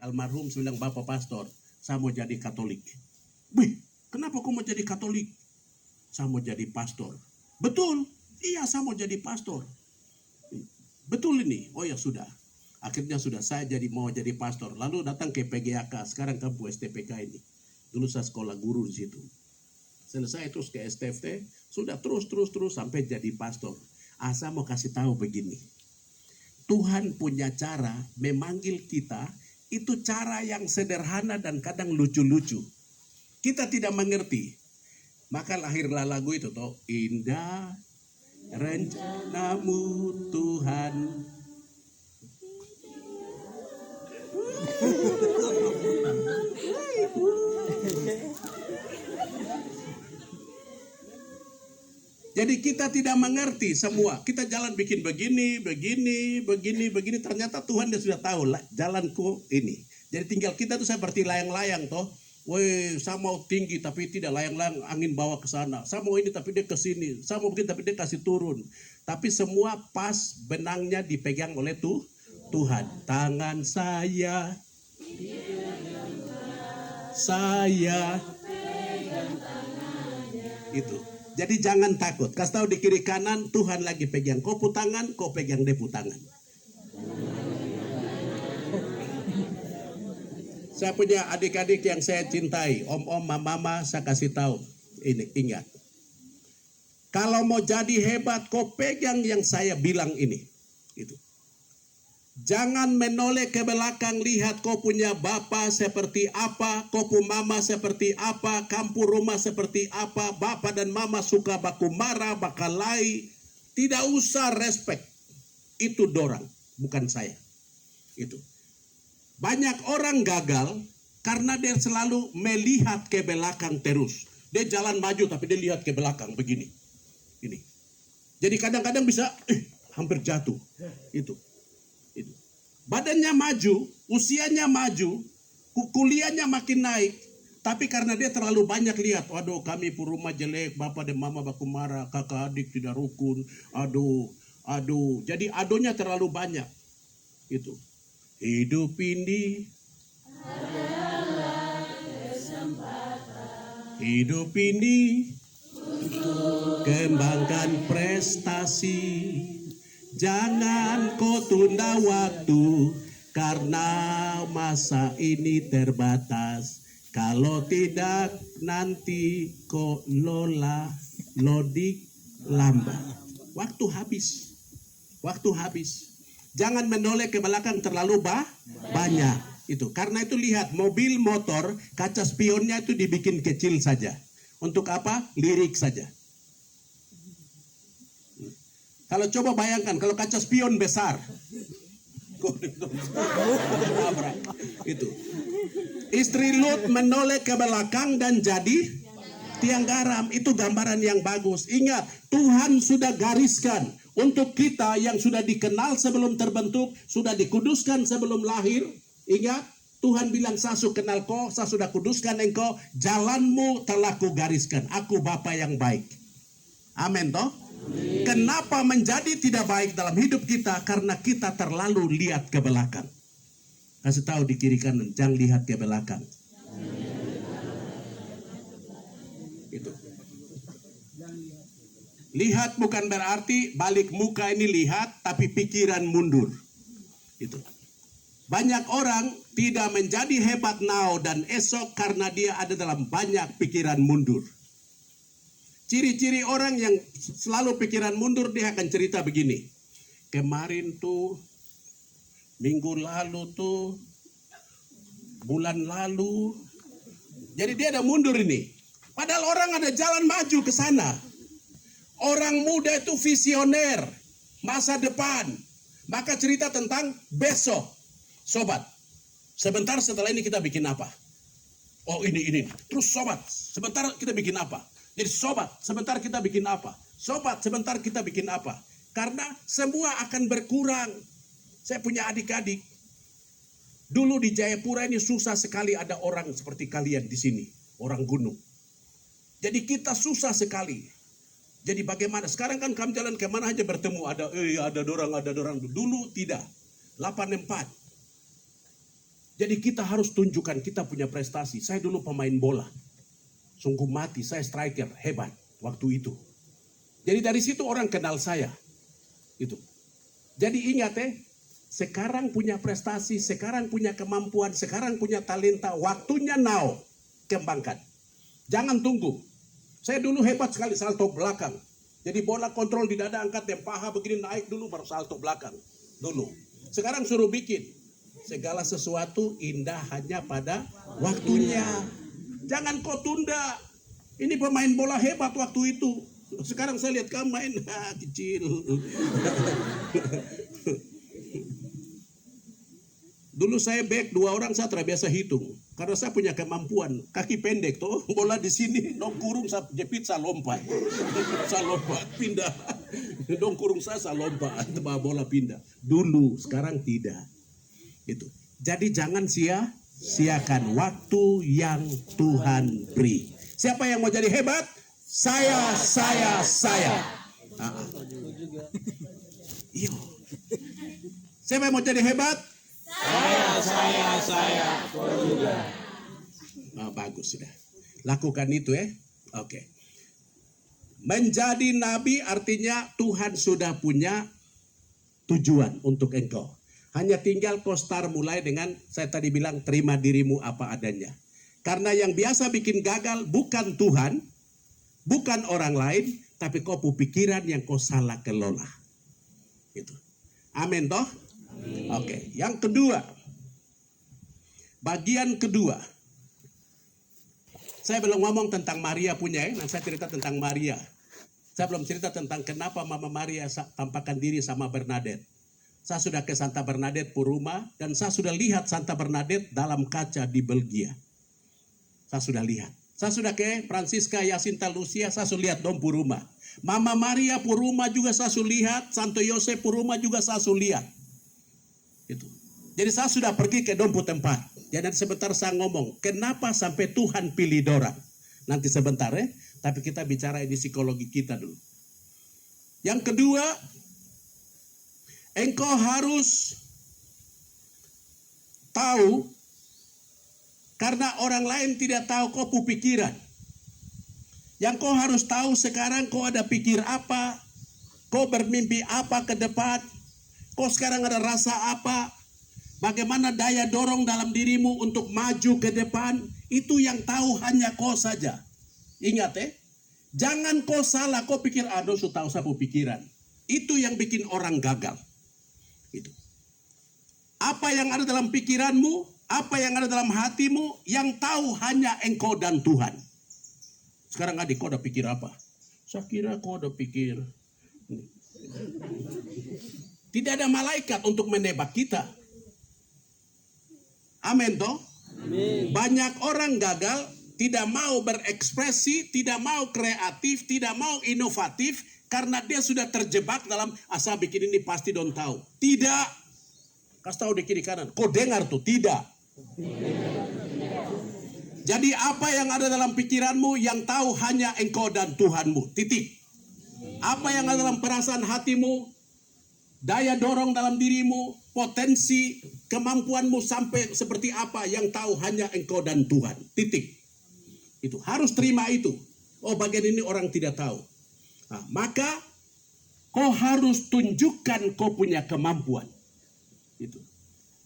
almarhum bilang, Bapak Pastor, saya mau jadi Katolik. Wih, kenapa kau mau jadi Katolik? Saya mau jadi pastor. Betul, iya saya mau jadi pastor. Betul ini, oh ya sudah. Akhirnya sudah saya mau jadi pastor. Lalu datang ke PGAK, sekarang kampus STPK ini. Dulu saya sekolah guru di situ. Selesai terus ke STFT, sudah terus sampai jadi pastor. Saya mau kasih tahu begini. Tuhan punya cara memanggil kita, itu cara yang sederhana dan kadang lucu-lucu. Kita tidak mengerti. Maka lahirlah lagu itu toh, indah rencanamu Tuhan. Jadi kita tidak mengerti semua. Kita jalan bikin begini. Ternyata Tuhan dia sudah tahu jalanku ini. Jadi tinggal kita tuh seperti layang-layang toh. Woi, saya mau tinggi tapi tidak layang-layang angin bawa ke sana. Saya mau ini tapi dia ke sini. Saya mau begini tapi dia kasih turun. Tapi semua pas benangnya dipegang oleh Tuhan. Tangan saya itu. Jadi jangan takut. Kasih tahu di kiri kanan Tuhan lagi pegang kopu tangan, kau pegang depu tangan. Saya punya adik-adik yang saya cintai, om-om, mama, saya kasih tahu. Ini ingat. Kalau mau jadi hebat, kau pegang yang saya bilang ini. Itu. Jangan menoleh ke belakang, lihat kau punya bapak seperti apa, kau punya mama seperti apa, kampung rumah seperti apa, bapak dan mama suka baku marah, bakalai. Tidak usah respect. Itu dorang, bukan saya. Itu. Banyak orang gagal karena dia selalu melihat ke belakang terus. Dia jalan maju tapi dia lihat ke belakang begini. Ini. Jadi kadang-kadang bisa hampir jatuh. Itu. Badannya maju, usianya maju, kuliahnya makin naik. Tapi karena dia terlalu banyak lihat, waduh kami rumah jelek, bapak dan mama baku marah, kakak adik tidak rukun, aduh. Jadi adonya terlalu banyak. Itu. Hidup ini adalah kesempatan. Hidup ini kembangkan prestasi. Jangan kau tunda waktu karena masa ini terbatas. Kalau tidak nanti kau lodik lambat. Waktu habis. Jangan menoleh ke belakang terlalu banyak. Itu. Karena itu lihat mobil motor kaca spionnya itu dibikin kecil saja. Untuk apa? Lirik saja. Kalau coba bayangkan kalau kaca spion besar. Itu. Istri Lut menoleh ke belakang dan jadi tiang garam. Itu gambaran yang bagus. Ingat, Tuhan sudah gariskan untuk kita yang sudah dikenal sebelum terbentuk, sudah dikuduskan sebelum lahir. Ingat, Tuhan bilang, saya sudah kenal kau, saya sudah kuduskan engkau, jalanmu telah kugariskan. Aku Bapa yang baik. Amin toh? Kenapa menjadi tidak baik dalam hidup kita? Karena kita terlalu lihat ke belakang. Kasih tahu di kiri kanan, jangan lihat ke belakang. Itu. Lihat bukan berarti balik muka ini lihat, tapi pikiran mundur. Itu. Banyak orang tidak menjadi hebat now dan esok karena dia ada dalam banyak pikiran mundur. Ciri-ciri orang yang selalu pikiran mundur, dia akan cerita begini. Kemarin tuh, minggu lalu tuh, bulan lalu. Jadi dia ada mundur ini. Padahal orang ada jalan maju ke sana. Orang muda itu visioner, masa depan. Maka cerita tentang besok. Sobat, sebentar setelah ini kita bikin apa? Oh ini. Terus sobat, sebentar kita bikin apa? Jadi sobat, sebentar kita bikin apa? Sobat, sebentar kita bikin apa? Karena semua akan berkurang. Saya punya adik-adik. Dulu di Jayapura ini susah sekali ada orang seperti kalian di sini. Orang gunung. Jadi kita susah sekali. Jadi bagaimana? Sekarang kan kami jalan kemana aja bertemu. Ada dorang. Dulu tidak. 84. Jadi kita harus tunjukkan kita punya prestasi. Saya dulu pemain bola. Sungguh mati, saya striker, hebat waktu itu. Jadi dari situ orang kenal saya. Itu. Jadi ingat sekarang punya prestasi, sekarang punya kemampuan, sekarang punya talenta, waktunya now. Kembangkan. Jangan tunggu. Saya dulu hebat sekali salto belakang. Jadi bola kontrol di dada, angkat yang paha begini naik dulu baru salto belakang. Dulu. Sekarang suruh bikin. Segala sesuatu indah hanya pada waktunya. Jangan kau tunda. Ini pemain bola hebat waktu itu. Sekarang saya lihat kamu main kecil. Dulu saya back 2 orang saya terbiasa hitung. Karena saya punya kemampuan. Kaki pendek tuh. Bola di sini. Dong kurung saya jepit saya lompat. Saya lompat. Pindah. Dong kurung saya lompat. Bola pindah. Dulu. Sekarang tidak. Itu. Jadi jangan sia-siakan waktu yang Tuhan beri. Siapa yang mau jadi hebat? Saya. Iyo. Siapa yang mau jadi hebat? Saya. Kau juga. Bagus sudah. Lakukan itu Oke. Menjadi nabi artinya Tuhan sudah punya tujuan untuk engkau. Hanya tinggal kau start mulai dengan saya tadi bilang terima dirimu apa adanya. Karena yang biasa bikin gagal bukan Tuhan, bukan orang lain, tapi kau pikiran yang kau salah kelola. Itu. Amin toh? Amin. Oke, yang kedua. Bagian kedua. Saya belum ngomong tentang Maria punya nanti saya cerita tentang Maria. Saya belum cerita tentang kenapa Mama Maria tampakkan diri sama Bernadette. Saya sudah ke Santa Bernadette Puruma dan saya sudah lihat Santa Bernadette dalam kaca di Belgia. Saya sudah lihat. Saya sudah ke Francisca Jacinta Lucia, saya sudah lihat dom Puruma. Mama Maria Puruma juga saya sudah lihat, Santo Yosef Puruma juga saya sudah lihat. Itu. Jadi saya sudah pergi ke dompu tempat. Jadi sebentar saya ngomong, kenapa sampai Tuhan pilih dorang? Nanti sebentar tapi kita bicara di psikologi kita dulu. Yang kedua, engkau harus tahu karena orang lain tidak tahu kau pikiran. Yang kau harus tahu sekarang kau ada pikir apa, kau bermimpi apa ke depan, kau sekarang ada rasa apa, bagaimana daya dorong dalam dirimu untuk maju ke depan, itu yang tahu hanya kau saja. Ingat jangan kau salah, kau pikir aduh sudah tahu sapu pikiran. Itu yang bikin orang gagal. Itu. Apa yang ada dalam pikiranmu, apa yang ada dalam hatimu, yang tahu hanya engkau dan Tuhan. Sekarang adik, kau udah pikir apa? Saya kira kau udah pikir. Tidak ada malaikat untuk menebak kita. Amin toh? Amin. Banyak orang gagal, tidak mau berekspresi, tidak mau kreatif, tidak mau inovatif, karena dia sudah terjebak dalam asal bikin ini pasti don't tahu. Tidak. Kasih tahu di kiri kanan. Kau dengar tuh, tidak. Jadi apa yang ada dalam pikiranmu yang tahu hanya engkau dan Tuhanmu. Titik. Apa yang ada dalam perasaan hatimu, daya dorong dalam dirimu, potensi, kemampuanmu sampai seperti apa yang tahu hanya engkau dan Tuhan. Titik. Itu harus terima itu. Oh, bagian ini orang tidak tahu. Nah, maka kau harus tunjukkan kau punya kemampuan. Itu.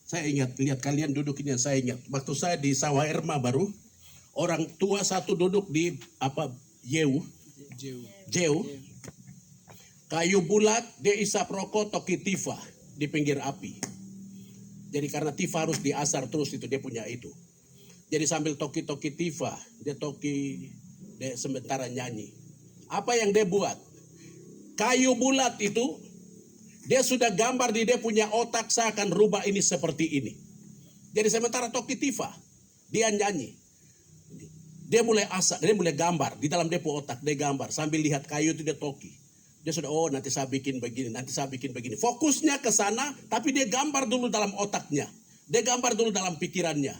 Saya ingat, lihat kalian duduk ini, saya ingat. Waktu saya di Sawah Erma baru, orang tua satu duduk di Jeu. Kayu bulat, dia isap rokok, toki tifa di pinggir api. Jadi karena tifa harus diasar terus itu, dia punya itu. Jadi sambil toki-toki tifa, dia sementara nyanyi. Apa yang dia buat? Kayu bulat itu, dia sudah gambar di dia punya otak, saya akan rubah ini seperti ini. Jadi sementara toki tifa, dia nyanyi. Dia mulai asar, dia mulai gambar. Di dalam dia punya otak, dia gambar. Sambil lihat kayu itu dia toki. Dia sudah, oh nanti saya bikin begini, nanti saya bikin begini. Fokusnya ke sana, tapi dia gambar dulu dalam otaknya. Dia gambar dulu dalam pikirannya.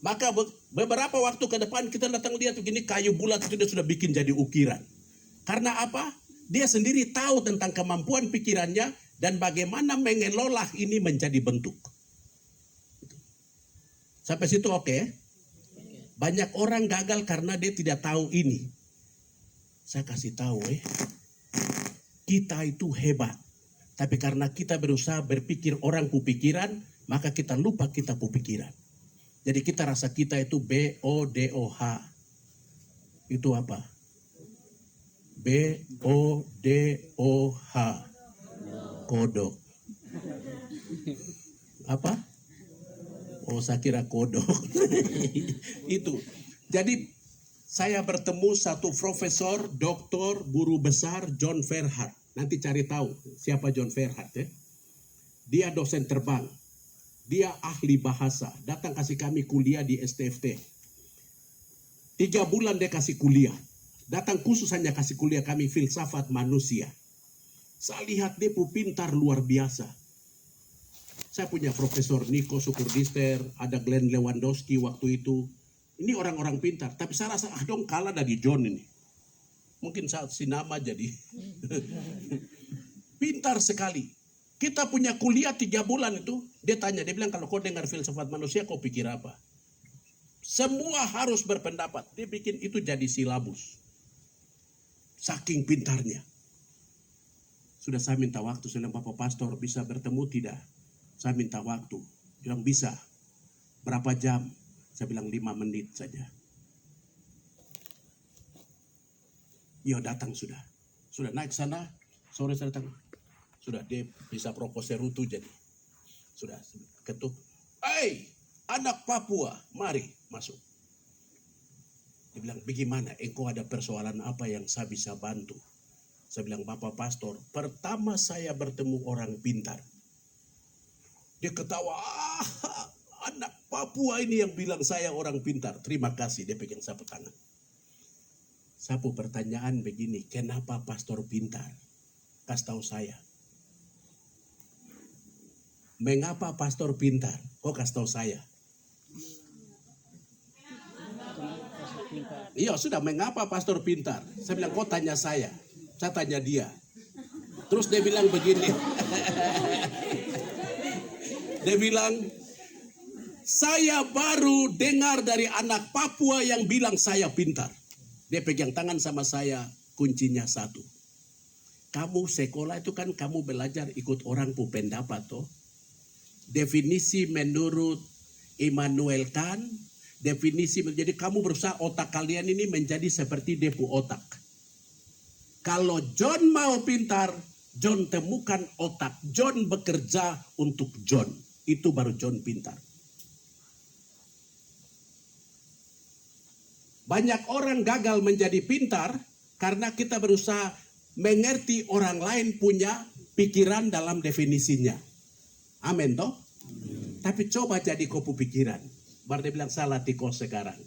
Maka beberapa waktu ke depan kita datang lihat begini, kayu bulat itu dia sudah bikin jadi ukiran. Karena apa? Dia sendiri tahu tentang kemampuan pikirannya dan bagaimana mengelola ini menjadi bentuk. Sampai situ oke? Banyak orang gagal karena dia tidak tahu ini. Saya kasih tahu kita itu hebat. Tapi karena kita berusaha berpikir orang pikiran, maka kita lupa kita pikiran. Jadi kita rasa kita itu BODOH. Itu apa? BODOH. Kodok. Apa? Oh, saya kira kodok. Itu. Jadi saya bertemu satu profesor, doktor, guru besar John Verhardt. Nanti cari tahu siapa John Verhardt ya. Dia dosen terbang. Dia ahli bahasa. Datang kasih kami kuliah di STFT. 3 bulan dia kasih kuliah. Datang khusus hanya kasih kuliah kami filsafat manusia. Saya lihat dia pintar luar biasa. Saya punya Profesor Nico Sukurdister, ada Glenn Lewandowski waktu itu. Ini orang-orang pintar. Tapi saya rasa dong kalah dari John ini. Mungkin saat sinama jadi. Pintar sekali. Kita punya kuliah 3 bulan itu. Dia tanya, dia bilang kalau kau dengar filsafat manusia kau pikir apa? Semua harus berpendapat. Dia bikin itu jadi silabus. Saking pintarnya. Sudah saya minta waktu. Saya bilang, Bapak Pastor bisa bertemu tidak? Saya minta waktu. Dia bilang bisa. Berapa jam? Saya bilang 5 menit saja. Ya datang sudah. Sudah naik sana. Sore saya datang. Sudah dia bisa proposal rute jadi. Sudah ketuk. Hei anak Papua. Mari masuk. Dia bilang bagaimana? Engkau ada persoalan apa yang saya bisa bantu? Saya bilang Bapak Pastor. Pertama saya bertemu orang pintar. Dia ketawa. Anak Papua ini yang bilang saya orang pintar. Terima kasih. Dia pegang sapu tangan. Sapu pertanyaan begini, kenapa pastor pintar? Kasih tahu saya. Mengapa pastor pintar? Kok kasih tahu saya? Iya sudah, mengapa pastor pintar? Saya bilang, kok tanya saya? Saya tanya dia. Terus dia bilang begini. Dia bilang, saya baru dengar dari anak Papua yang bilang saya pintar. Dia pegang tangan sama saya, kuncinya satu. Kamu sekolah itu kan kamu belajar ikut orang pu pendapat toh. Definisi menurut Immanuel Kant, definisi menjadi kamu berusaha otak kalian ini menjadi seperti depu otak. Kalau John mau pintar, John temukan otak. John bekerja untuk John. Itu baru John pintar. Banyak orang gagal menjadi pintar karena kita berusaha mengerti orang lain punya pikiran dalam definisinya. Amin toh? Tapi coba jadi kopu pikiran. Baru dia bilang salah tiko sekarang.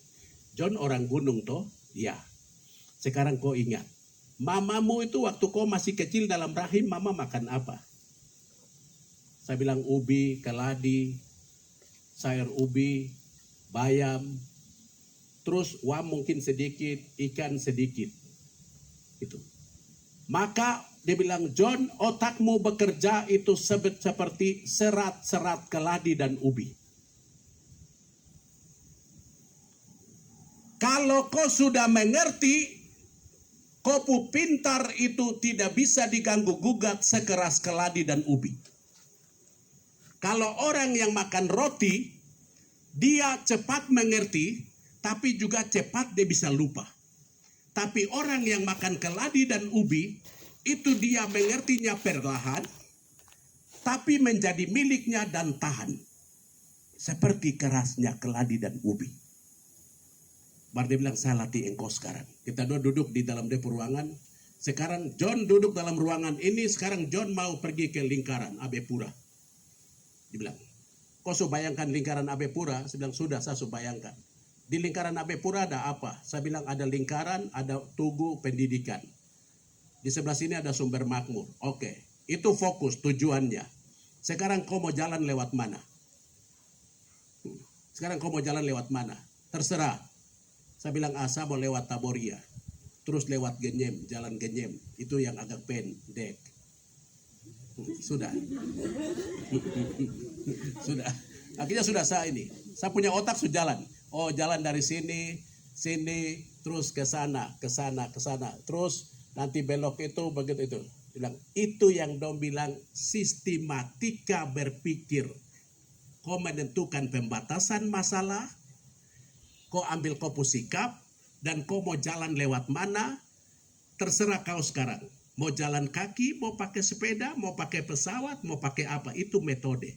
John orang gunung toh? Ya. Sekarang kau ingat. Mamamu itu waktu kau masih kecil dalam rahim mama makan apa? Saya bilang ubi, keladi, sayur ubi, bayam. Terus uang mungkin sedikit, ikan sedikit. Itu. Maka dia bilang, John, otakmu bekerja itu seperti serat-serat keladi dan ubi. Kalau kau sudah mengerti, kopu pintar itu tidak bisa diganggu gugat sekeras keladi dan ubi. Kalau orang yang makan roti, dia cepat mengerti, tapi juga cepat dia bisa lupa. Tapi orang yang makan keladi dan ubi, itu dia mengertinya perlahan, tapi menjadi miliknya dan tahan. Seperti kerasnya keladi dan ubi. Baru dia bilang, saya latih engkau sekarang. Kita duduk di dalam ruangan. Sekarang John duduk dalam ruangan ini, sekarang John mau pergi ke lingkaran Abepura. Dia bilang, kau bayangkan lingkaran Abepura? Saya bilang, sudah saya bayangkan. Di lingkaran Abepura ada apa? Saya bilang ada lingkaran, ada tugu pendidikan. Di sebelah sini ada sumber makmur. Oke, itu fokus tujuannya. Sekarang kau mau jalan lewat mana? Sekarang kau mau jalan lewat mana? Terserah. Saya bilang saya mau lewat Taboria. Terus lewat Genyem, jalan Genyem. Itu yang agak pendek. Sudah. Sudah. Akhirnya sudah saya punya otak sudah jalan. Oh, jalan dari sini, terus ke sana, terus nanti belok itu begitu itu. Bilang itu yang dong bilang sistematika berpikir. Kau menentukan pembatasan masalah, kau ambil sikap, dan kau mau jalan lewat mana, terserah kau sekarang. Mau jalan kaki, mau pakai sepeda, mau pakai pesawat, mau pakai apa, itu metode.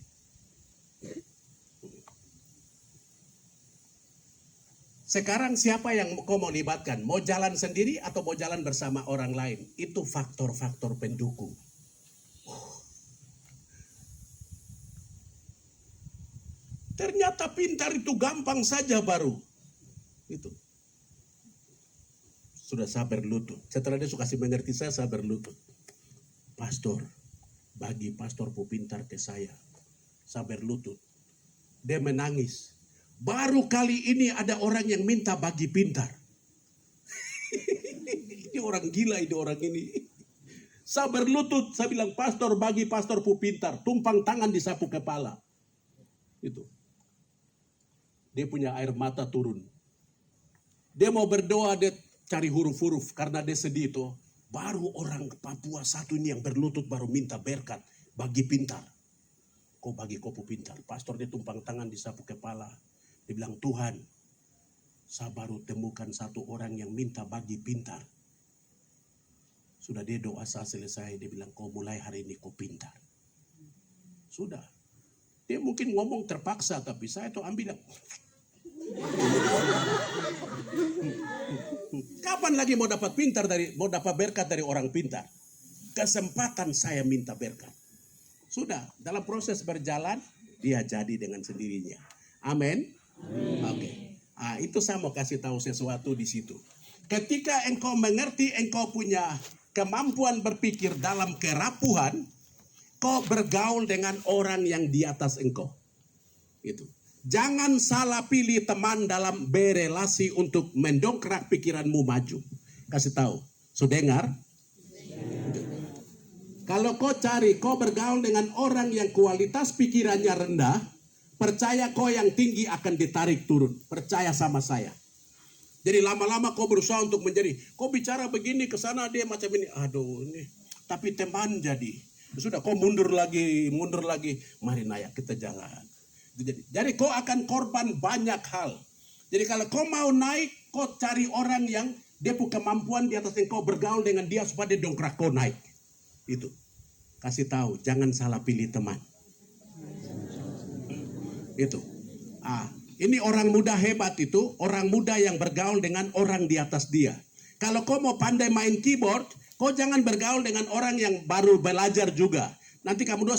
Sekarang siapa yang kau mau libatkan? Mau jalan sendiri atau mau jalan bersama orang lain? Itu faktor-faktor pendukung. Ternyata pintar itu gampang saja baru. Itu. Sudah saya berlutut. Setelah dia suka kasih mengerti saya berlutut. Pastor, bagi pastor pintar ke saya berlutut. Dia menangis. Baru kali ini ada orang yang minta bagi pintar. Ini orang gila ini orang ini. Saya berlutut, saya bilang pastor bagi pastor pintar. Tumpang tangan disapu kepala. Itu. Dia punya air mata turun. Dia mau berdoa, dia cari huruf-huruf karena dia sedih itu. Baru orang Papua satu ini yang berlutut baru minta berkat bagi pintar. Kau bagi kopu pintar. Pastor dia tumpang tangan disapu kepala. Dia bilang, Tuhan, saya baru temukan satu orang yang minta bagi pintar. Sudah dia doa saya selesai. Dia bilang, kau mulai hari ini kau pintar. Sudah. Dia mungkin ngomong terpaksa, tapi saya itu ambil. Kapan lagi mau dapat berkat dari orang pintar? Kesempatan saya minta berkat. Sudah, dalam proses berjalan, dia jadi dengan sendirinya. Amin. Oke. Itu saya mau kasih tahu sesuatu di situ. Ketika engkau mengerti engkau punya kemampuan berpikir dalam kerapuhan, kau bergaul dengan orang yang di atas engkau. Itu. Jangan salah pilih teman dalam berelasi untuk mendongkrak pikiranmu maju. Kasih tahu. Sudah dengar? Kalau kau bergaul dengan orang yang kualitas pikirannya rendah, percaya kau yang tinggi akan ditarik turun. Percaya sama saya. Jadi lama-lama kau berusaha untuk kau bicara begini ke sana dia macam ini. Aduh ini. Tapi teman jadi. Sudah kau mundur lagi. Mari Naya kita jalan. Jadi kau akan korban banyak hal. Jadi kalau kau mau naik, kau cari orang yang dia punya kemampuan di atas engkau, bergaul dengan dia supaya dia dongkrak kau naik. Itu. Kasih tahu, jangan salah pilih teman. Itu. Ini orang muda hebat itu, orang muda yang bergaul dengan orang di atas dia. Kalau kau mau pandai main keyboard, kau jangan bergaul dengan orang yang baru belajar juga. Nanti kamu